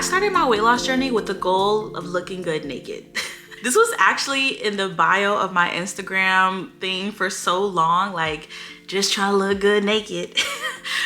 I started my weight loss journey with the goal of looking good naked. This was actually in the bio of my Instagram thing for so long, like just trying to look good naked.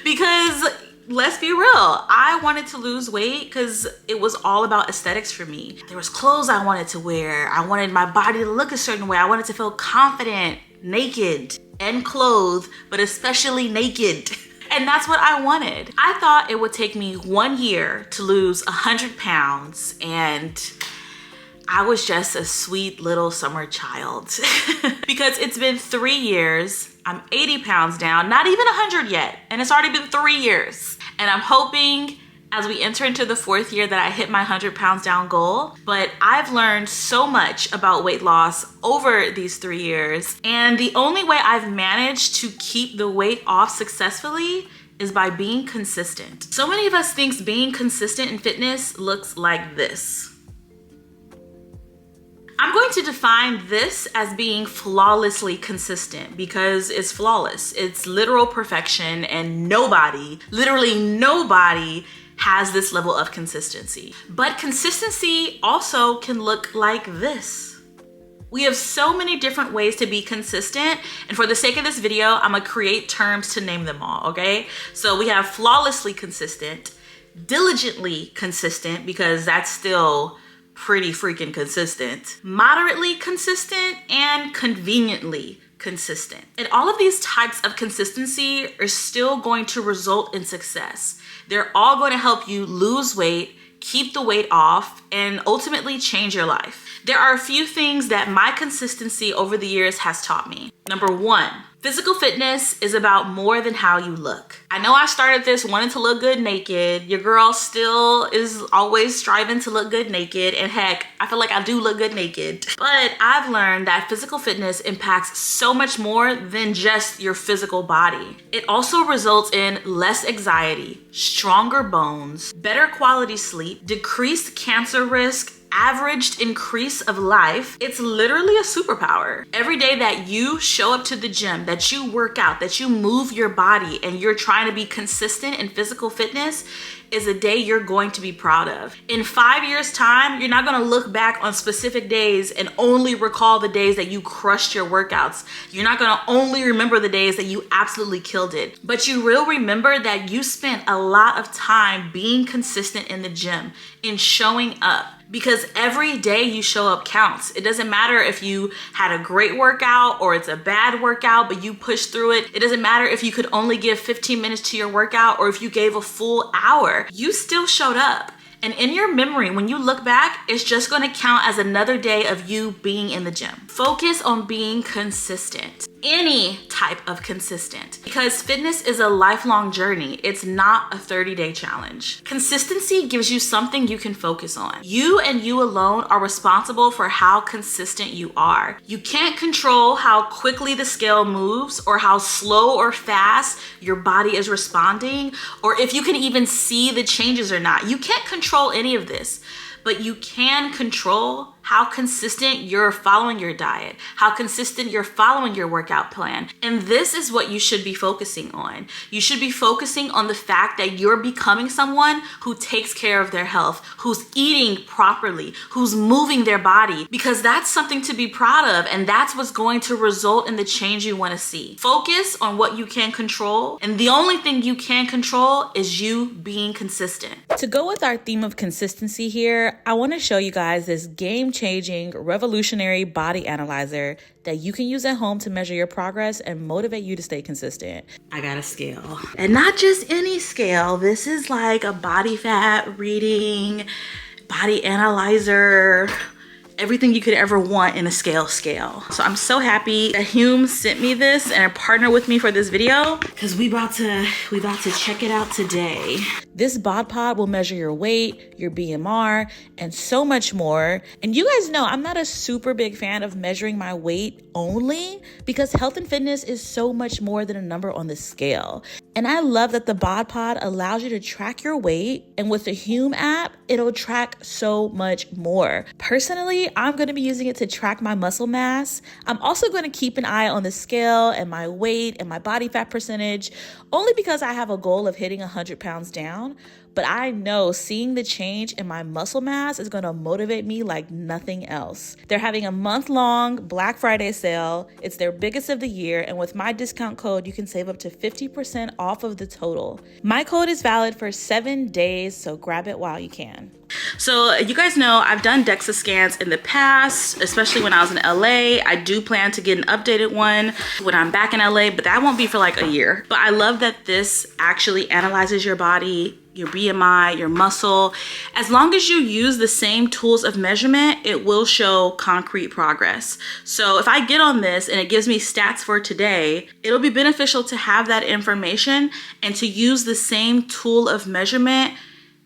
Because let's be real, I wanted to lose weight because it was all about aesthetics for me. There was clothes I wanted to wear. I wanted my body to look a certain way. I wanted to feel confident, naked, and clothed, but especially naked. And that's what I wanted. I thought it would take me 1 year to lose 100 pounds, and I was just a sweet little summer child. Because it's been 3 years, I'm 80 pounds down, not even 100 yet, and it's already been 3 years. And I'm hoping as we enter into the 4th year that I hit my 100 pounds down goal. But I've learned so much about weight loss over these 3 years. And the only way I've managed to keep the weight off successfully is by being consistent. So many of us think being consistent in fitness looks like this. I'm going to define this as being flawlessly consistent because it's flawless. It's literal perfection, and nobody, literally nobody, has this level of consistency. But consistency also can look like this. We have so many different ways to be consistent, and for the sake of this video, I'm gonna create terms to name them all, okay? So we have flawlessly consistent, diligently consistent, because that's still pretty freaking consistent, moderately consistent, and conveniently consistent. And all of these types of consistency are still going to result in success. They're all going to help you lose weight, keep the weight off, and ultimately change your life. There are a few things that my consistency over the years has taught me. Number 1, physical fitness is about more than how you look. I know I started this wanting to look good naked. Your girl still is always striving to look good naked, and heck, I feel like I do look good naked. But I've learned that physical fitness impacts so much more than just your physical body. It also results in less anxiety, stronger bones, better quality sleep, decreased cancer risk, averaged increase of life. It's literally a superpower. Every day that you show up to the gym, that you work out, that you move your body, and you're trying to be consistent in physical fitness is a day you're going to be proud of. In 5 years' time, you're not gonna look back on specific days and only recall the days that you crushed your workouts. You're not gonna only remember the days that you absolutely killed it, but you will remember that you spent a lot of time being consistent in the gym, in showing up. Because every day you show up counts. It doesn't matter if you had a great workout or it's a bad workout, but you pushed through it. It doesn't matter if you could only give 15 minutes to your workout or if you gave a full hour. You still showed up. And in your memory, when you look back, it's just gonna count as another day of you being in the gym. Focus on being consistent. Any type of consistent, because fitness is a lifelong journey. It's not a 30-day challenge. Consistency gives you something you can focus on. You and you alone are responsible for how consistent you are. You can't control how quickly the scale moves or how slow or fast your body is responding, or if you can even see the changes or not. You can't control any of this, but you can control how consistent you're following your diet, how consistent you're following your workout plan. And this is what you should be focusing on. You should be focusing on the fact that you're becoming someone who takes care of their health, who's eating properly, who's moving their body, because that's something to be proud of, and that's what's going to result in the change you want to see. Focus on what you can control, and the only thing you can control is you being consistent. To go with our theme of consistency here, I want to show you guys this game-changing, revolutionary body analyzer that you can use at home to measure your progress and motivate you to stay consistent. I got a scale, and not just any scale. This is like a body fat reading, body analyzer, everything you could ever want in a scale. So I'm so happy that Helloooo sent me this and partnered with me for this video, because we about to check it out today. This bod pod will measure your weight, your BMR, and so much more. And you guys know I'm not a super big fan of measuring my weight only, because health and fitness is so much more than a number on the scale. And I love that the bod pod allows you to track your weight, and with the Helloooo app, it'll track so much more. Personally, I'm going to be using it to track my muscle mass. I'm also going to keep an eye on the scale and my weight and my body fat percentage, only because I have a goal of hitting 100 pounds down. but I know seeing the change in my muscle mass is gonna motivate me like nothing else. They're having a month-long Black Friday sale. It's their biggest of the year, and with my discount code, you can save up to 50% off of the total. My code is valid for 7 days, so grab it while you can. So you guys know I've done DEXA scans in the past, especially when I was in LA. I do plan to get an updated one when I'm back in LA, but that won't be for like a year. But I love that this actually analyzes your body, your BMI, your muscle. As long as you use the same tools of measurement, it will show concrete progress. So if I get on this and it gives me stats for today, it'll be beneficial to have that information and to use the same tool of measurement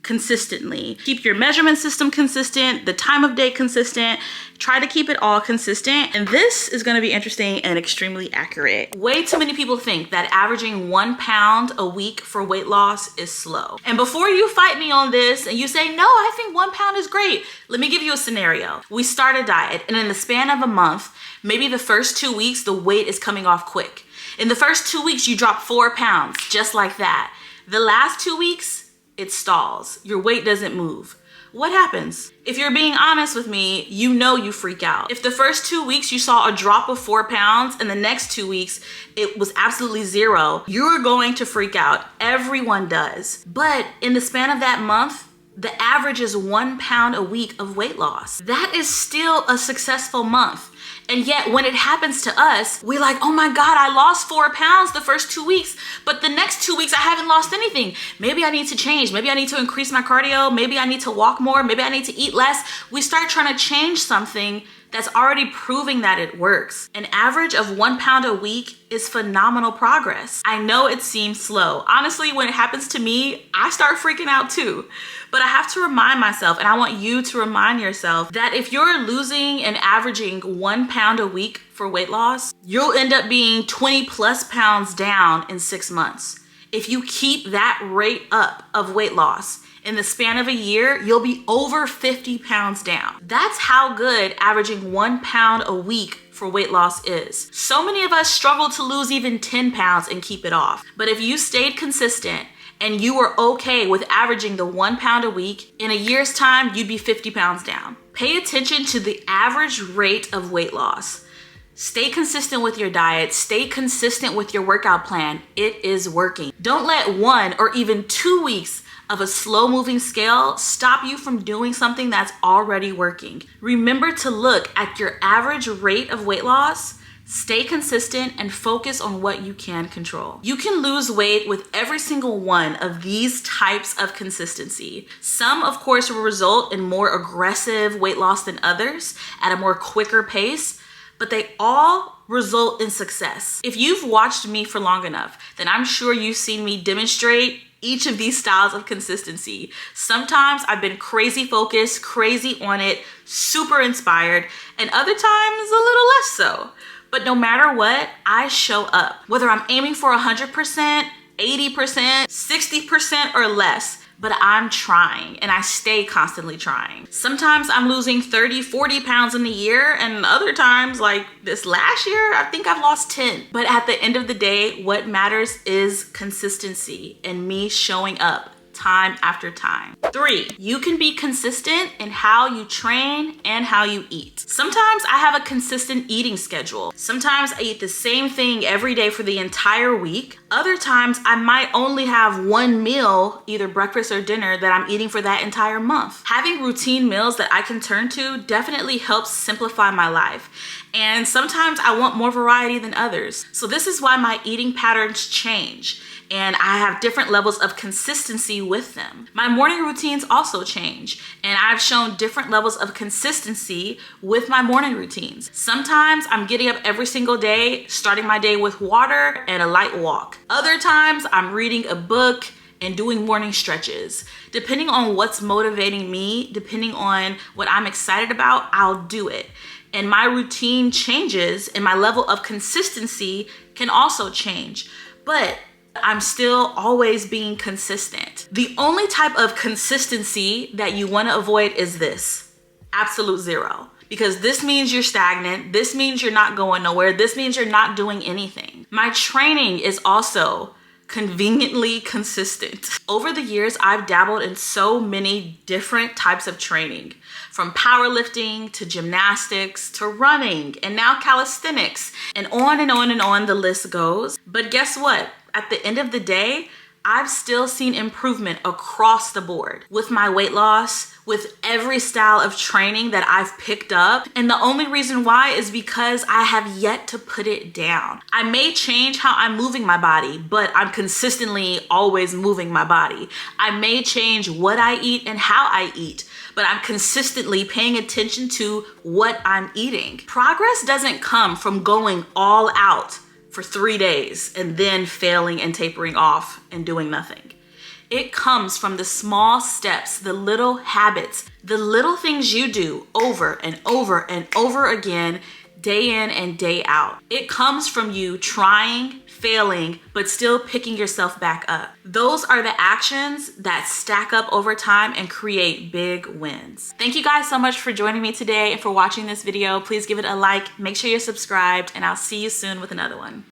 consistently. Keep your measurement system consistent, the time of day consistent, try to keep it all consistent. And this is gonna be interesting and extremely accurate. Way too many people think that averaging 1 pound a week for weight loss is slow. And before you fight me on this and you say, no, I think 1 pound is great, let me give you a scenario. We start a diet and in the span of a month, maybe the first 2 weeks, the weight is coming off quick. In the first 2 weeks, you drop 4 pounds, just like that. The last 2 weeks, it stalls. Your weight doesn't move. What happens? If you're being honest with me, you know you freak out. If the first 2 weeks you saw a drop of 4 pounds and the next 2 weeks it was absolutely 0, you're going to freak out. Everyone does. But in the span of that month, the average is 1 pound a week of weight loss. That is still a successful month. And yet when it happens to us, we're like, oh my God, I lost 4 pounds the first 2 weeks, but the next 2 weeks I haven't lost anything. Maybe I need to change. Maybe I need to increase my cardio. Maybe I need to walk more. Maybe I need to eat less. We start trying to change something that's already proving that it works. An average of 1 pound a week is phenomenal progress. I know it seems slow. Honestly, when it happens to me, I start freaking out too. But I have to remind myself, and I want you to remind yourself, that if you're losing and averaging 1 pound a week for weight loss, you'll end up being 20 plus pounds down in 6 months. If you keep that rate up of weight loss, in the span of a year, you'll be over 50 pounds down. That's how good averaging 1 pound a week for weight loss is. So many of us struggle to lose even 10 pounds and keep it off. But if you stayed consistent and you were okay with averaging the 1 pound a week, in a year's time, you'd be 50 pounds down. Pay attention to the average rate of weight loss. Stay consistent with your diet. Stay consistent with your workout plan. It is working. Don't let 1 or even 2 weeks of a slow moving scale stop you from doing something that's already working. Remember to look at your average rate of weight loss, stay consistent, and focus on what you can control. You can lose weight with every single one of these types of consistency. Some, of course, will result in more aggressive weight loss than others at a more quicker pace, but they all result in success. If you've watched me for long enough, then I'm sure you've seen me demonstrate each of these styles of consistency. Sometimes I've been crazy focused, crazy on it, super inspired, and other times a little less so. But no matter what, I show up. Whether I'm aiming for 100%, 80%, 60% or less, but I'm trying and I stay constantly trying. Sometimes I'm losing 30, 40 pounds in a year, and other times, like this last year, I think I've lost 10. But at the end of the day, what matters is consistency and me showing up time after time. 3, you can be consistent in how you train and how you eat. Sometimes I have a consistent eating schedule. Sometimes I eat the same thing every day for the entire week. Other times I might only have 1 meal, either breakfast or dinner, that I'm eating for that entire month. Having routine meals that I can turn to definitely helps simplify my life. And sometimes I want more variety than others. So this is why my eating patterns change, and I have different levels of consistency with them. My morning routines also change, and I've shown different levels of consistency with my morning routines. Sometimes I'm getting up every single day, starting my day with water and a light walk. Other times I'm reading a book and doing morning stretches. Depending on what's motivating me, depending on what I'm excited about, I'll do it. And my routine changes and my level of consistency can also change. But I'm still always being consistent. The only type of consistency that you want to avoid is this: absolute zero. Because this means you're stagnant. This means you're not going nowhere. This means you're not doing anything. My training is also conveniently consistent. Over the years, I've dabbled in so many different types of training, from powerlifting to gymnastics to running and now calisthenics, and on and on and on the list goes. But guess what? At the end of the day, I've still seen improvement across the board with my weight loss, with every style of training that I've picked up. And the only reason why is because I have yet to put it down. I may change how I'm moving my body, but I'm consistently always moving my body. I may change what I eat and how I eat, but I'm consistently paying attention to what I'm eating. Progress doesn't come from going all out for 3 days and then failing and tapering off and doing nothing. It comes from the small steps, the little habits, the little things you do over and over and over again, day in and day out. It comes from you trying, failing, but still picking yourself back up. Those are the actions that stack up over time and create big wins. Thank you guys so much for joining me today and for watching this video. Please give it a like, make sure you're subscribed, and I'll see you soon with another one.